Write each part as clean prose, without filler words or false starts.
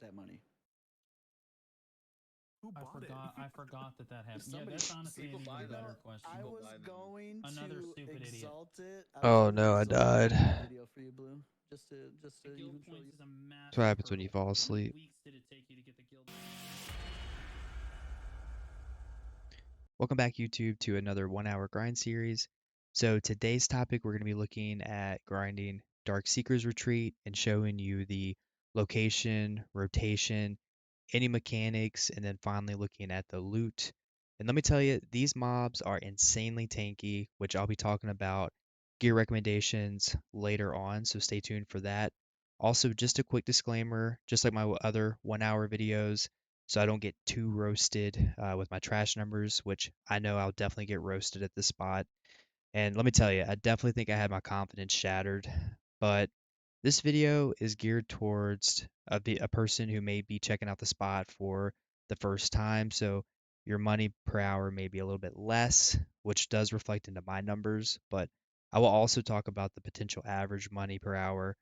that money? Who I bought forgot. it? I forgot that happened. Yeah, Somebody- that's honestly an People even buy them. better question. I People was buy them. going Another to stupid idiot. exalt it. I was Oh going to no, I exalt died. that video for you, Blue. Just to The guild even show points you. is a massive That's what happens when you hurdle. fall How asleep. many weeks did it take you to get the guild? Welcome back, YouTube, to another 1 hour grind series. So today's topic, we're going to be looking at grinding DarkSeekers Retreat and showing you the location, rotation, any mechanics, and then finally looking at the loot. And let me tell you, these mobs are insanely tanky, which I'll be talking about gear recommendations later on, so stay tuned for that. Also, just a quick disclaimer, just like my other 1 hour videos, so I don't get too roasted with my trash numbers, which I know I'll definitely get roasted at this spot. And let me tell you, I definitely think I had my confidence shattered, but this video is geared towards a person who may be checking out the spot for the first time, so your money per hour may be a little bit less, which does reflect into my numbers, but I will also talk about the potential average money per hour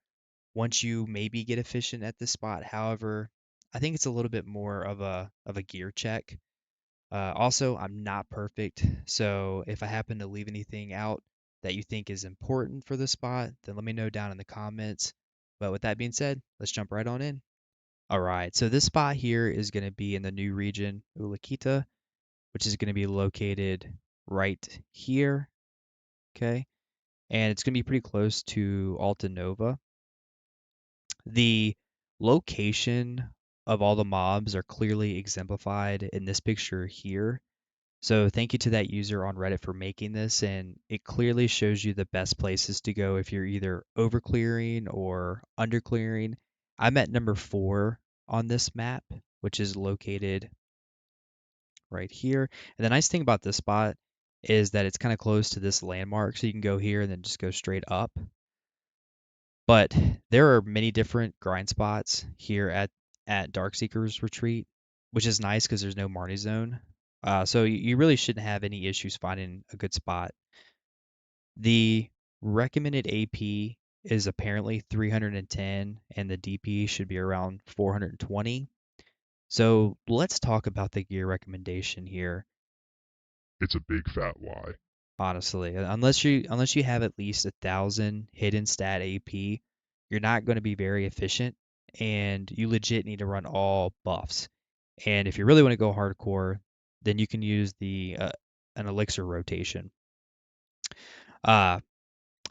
once you maybe get efficient at this spot. However, I think it's a little bit more of a gear check. Also, I'm not perfect, so if I happen to leave anything out that you think is important for the spot, then let me know down in the comments. But with that being said, let's jump right on in. All right, so this spot here is going to be in the new region, Ulukita, which is going to be located right here, okay? And it's going to be pretty close to Alta Nova. The location of all the mobs are clearly exemplified in this picture here. So thank you to that user on Reddit for making this, and it clearly shows you the best places to go if you're either over clearing or under clearing. I'm at number 4 on this map, which is located right here. And the nice thing about this spot is that it's kind of close to this landmark, so you can go here and then just go straight up. But there are many different grind spots here at DarkSeekers Retreat, which is nice because there's no Marnie zone. So you really shouldn't have any issues finding a good spot. The recommended AP is apparently 310, and the DP should be around 420. So let's talk about the gear recommendation here. It's a big fat lie. Honestly, unless you have at least 1,000 hidden stat AP, you're not going to be very efficient, and you legit need to run all buffs. And if you really want to go hardcore, then you can use the an elixir rotation. In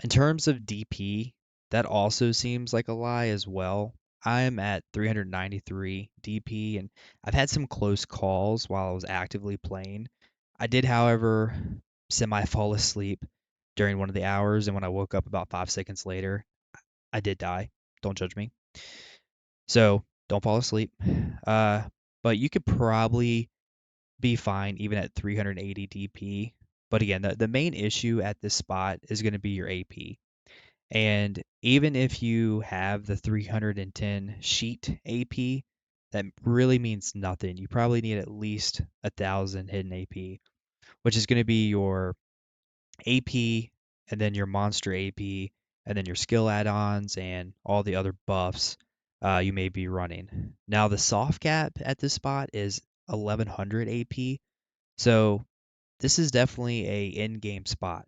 terms of DP, that also seems like a lie as well. I'm at 393 DP, and I've had some close calls while I was actively playing. I did, however, semi fall asleep during one of the hours, and when I woke up about 5 seconds later, I did die. Don't judge me. So don't fall asleep. But you could probably be fine even at 380 DP. But again, the main issue at this spot is going to be your AP. And even if you have the 310 sheet AP, that really means nothing. You probably need at least 1,000 hidden AP, which is going to be your AP and then your monster AP and then your skill add-ons and all the other buffs you may be running. Now the soft cap at this spot is 1,100 AP, so this is definitely a in-game spot.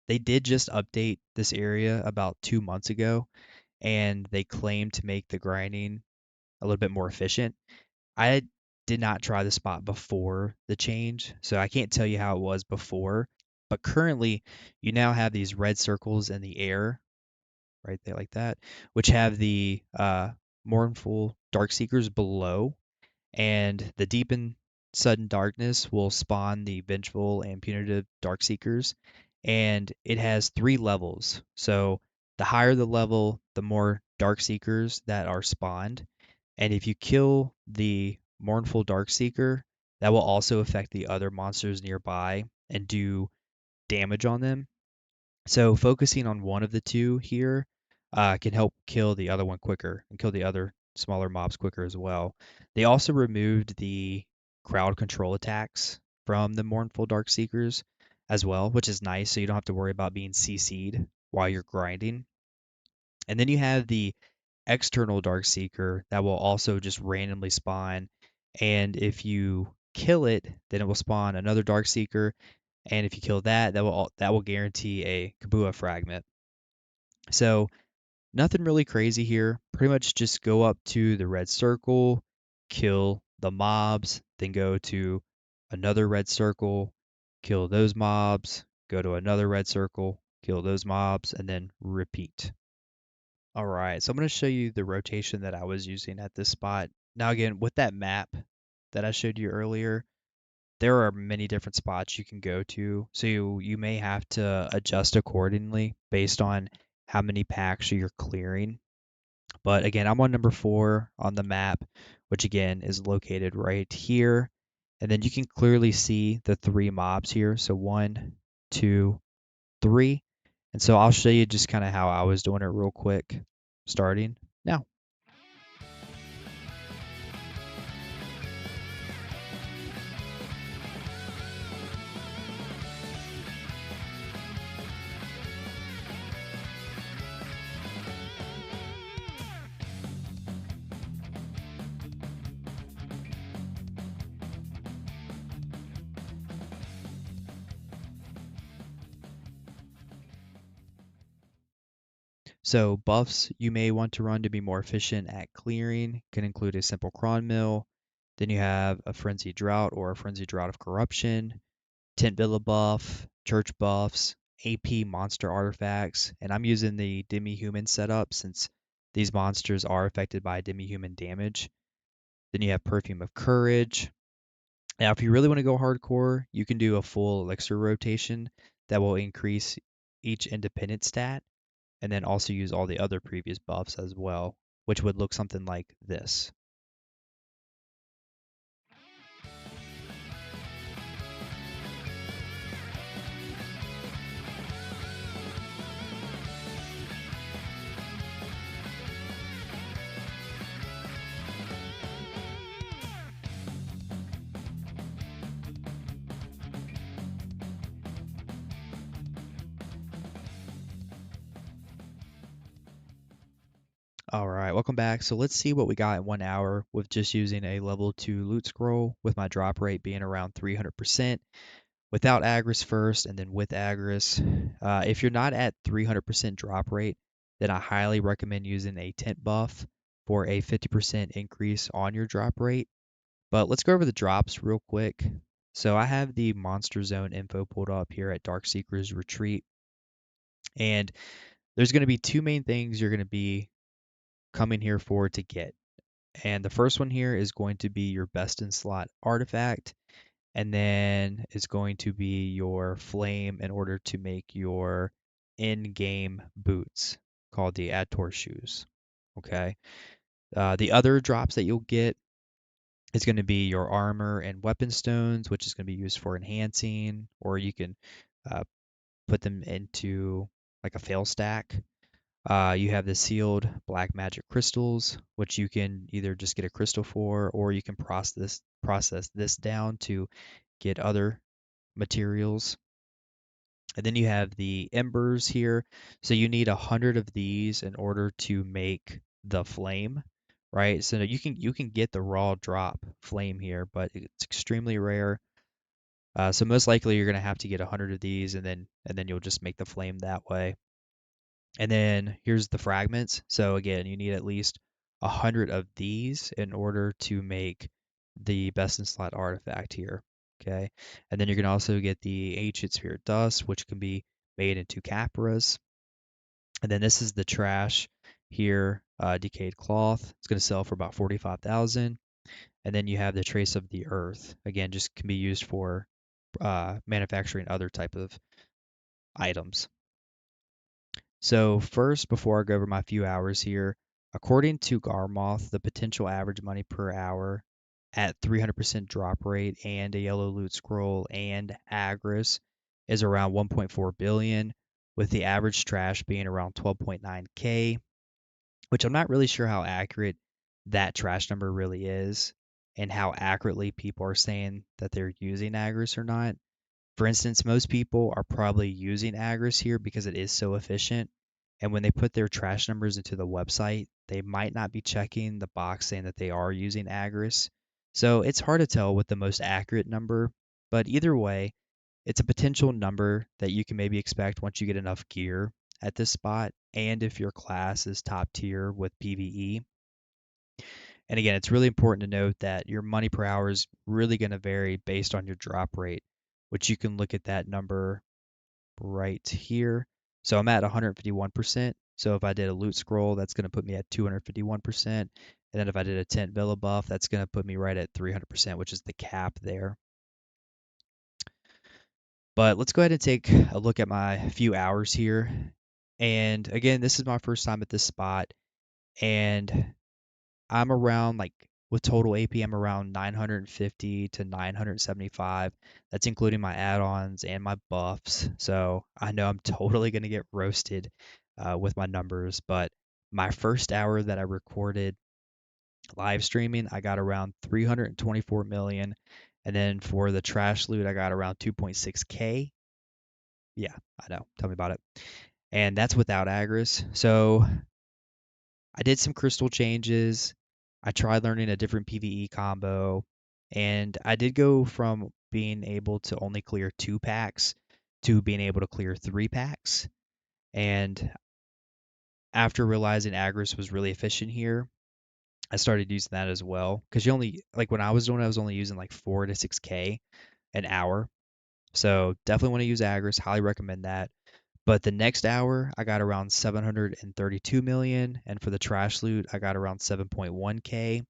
They did just update this area about 2 months ago, and they claim to make the grinding a little bit more efficient. I did not try the spot before the change, so I can't tell you how it was before. But currently, you now have these red circles in the air, right there like that, which have the mournful dark seekers below, and the deep and sudden darkness will spawn the vengeful and punitive dark seekers, and it has 3 levels. So the higher the level, the more dark seekers that are spawned, and if you kill the mournful dark seeker, that will also affect the other monsters nearby and do damage on them. So focusing on one of the two here can help kill the other one quicker and kill the other smaller mobs quicker as well. They also removed the crowd control attacks from the Mournful Dark Seekers as well, which is nice, so you don't have to worry about being CC'd while you're grinding. And then you have the external Darkseeker that will also just randomly spawn. And if you kill it, then it will spawn another Darkseeker. And if you kill that, that will guarantee a Kabua fragment. So nothing really crazy here. Pretty much just go up to the red circle, kill the mobs, then go to another red circle, kill those mobs, go to another red circle, kill those mobs, and then repeat. All right, so I'm going to show you the rotation that I was using at this spot. Now again, with that map that I showed you earlier, there are many different spots you can go to. So you may have to adjust accordingly based on how many packs you're clearing. But again, I'm on number 4 on the map, which again is located right here. And then you can clearly see the 3 mobs here. So 1, 2, 3. And so I'll show you just kind of how I was doing it real quick, starting now. So buffs you may want to run to be more efficient at clearing can include a simple cron mill. Then you have a frenzied drought or a frenzied drought of corruption, tent villa buff, church buffs, AP monster artifacts, and I'm using the demi-human setup since these monsters are affected by demi-human damage. Then you have perfume of courage. Now, if you really want to go hardcore, you can do a full elixir rotation that will increase each independent stat, and then also use all the other previous buffs as well, which would look something like this. All right, welcome back. So let's see what we got in 1 hour with just using a level 2 loot scroll with my drop rate being around 300%, without Agris first and then with Agris. If you're not at 300% drop rate, then I highly recommend using a tent buff for a 50% increase on your drop rate. But let's go over the drops real quick. So I have the Monster Zone info pulled up here at DarkSeekers Retreat. And there's going to be 2 main things you're going to be coming here for to get. And the first one here is going to be your best in slot artifact. And then it's going to be your flame in order to make your in-game boots called the Ator shoes. Okay. The other drops that you'll get is going to be your armor and weapon stones, which is going to be used for enhancing, or you can put them into like a fail stack. You have the sealed black magic crystals, which you can either just get a crystal for, or you can process this down to get other materials. And then you have the embers here. So you need 100 of these in order to make the flame, right? So you can get the raw drop flame here, but it's extremely rare. So most likely you're gonna have to get 100 of these, and then you'll just make the flame that way. And then here's the fragments. So again, you need at least 100 of these in order to make the best in slot artifact here. Okay. And then you can also get the ancient spirit dust, which can be made into capras. And then this is the trash here, decayed cloth. It's going to sell for about 45,000. And then you have the trace of the earth. Again, just can be used for manufacturing other type of items. So first, before I go over my few hours here, according to Garmoth, the potential average money per hour at 300% drop rate and a yellow loot scroll and Agris is around 1.4 billion, with the average trash being around 12.9k, which I'm not really sure how accurate that trash number really is and how accurately people are saying that they're using Agris or not. For instance, most people are probably using Agris here because it is so efficient, And when they put their trash numbers into the website, they might not be checking the box saying that they are using Agris. So it's hard to tell what the most accurate number, but either way, it's a potential number that you can maybe expect once you get enough gear at this spot, and if your class is top tier with PvE. And again, it's really important to note that your money per hour is really going to vary based on your drop rate, which you can look at that number right here. So I'm at 151%. So if I did a loot scroll, that's going to put me at 251%. And then if I did a tent villa buff, that's going to put me right at 300%, which is the cap there. But let's go ahead and take a look at my few hours here. And again, this is my first time at this spot. And I'm around, like, with total AP, I'm around 950 to 975. That's including my add-ons and my buffs. So I know I'm totally going to get roasted with my numbers. But my first hour that I recorded live streaming, I got around 324 million. And then for the trash loot, I got around 2.6K. Yeah, I know. Tell me about it. And that's without Agris. So I did some crystal changes. I tried learning a different PvE combo. And I did go from being able to only clear 2 packs to being able to clear 3 packs. And after realizing Agris was really efficient here, I started using that as well. Because you only, like when I was doing it, I was only using like 4 to 6K an hour. So definitely want to use Agris. Highly recommend that. But the next hour, I got around 732 million, and for the trash loot, I got around 7.1K.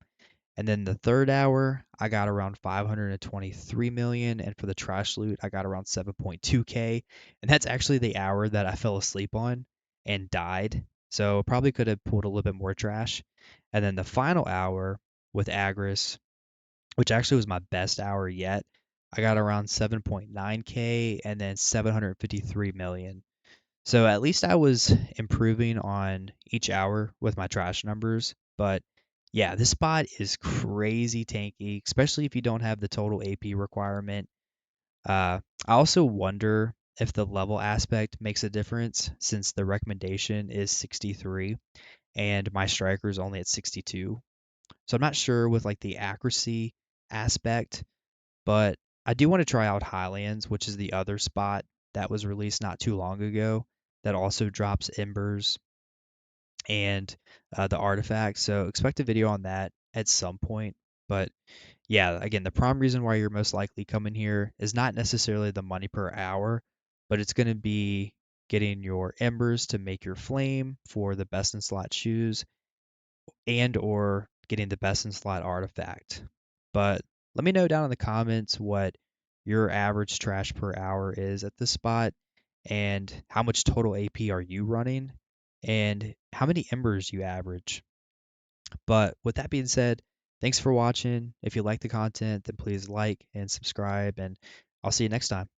And then the third hour, I got around 523 million, and for the trash loot, I got around 7.2K. And that's actually the hour that I fell asleep on and died. So probably could have pulled a little bit more trash. And then the final hour with Agris, which actually was my best hour yet, I got around 7.9K and then 753 million. So at least I was improving on each hour with my trash numbers. But yeah, this spot is crazy tanky, especially if you don't have the total AP requirement. I also wonder if the level aspect makes a difference since the recommendation is 63 and my striker is only at 62. So I'm not sure with like the accuracy aspect, but I do want to try out Highlands, which is the other spot that was released not too long ago that also drops embers and the artifacts. So expect a video on that at some point. But yeah, again, the prime reason why you're most likely coming here is not necessarily the money per hour, but it's going to be getting your embers to make your flame for the best in slot shoes and or getting the best in slot artifact. But let me know down in the comments what your average trash per hour is at this spot and how much total AP are you running and how many embers you average. But with that being said, thanks for watching. If you like the content, then please like and subscribe, and I'll see you next time.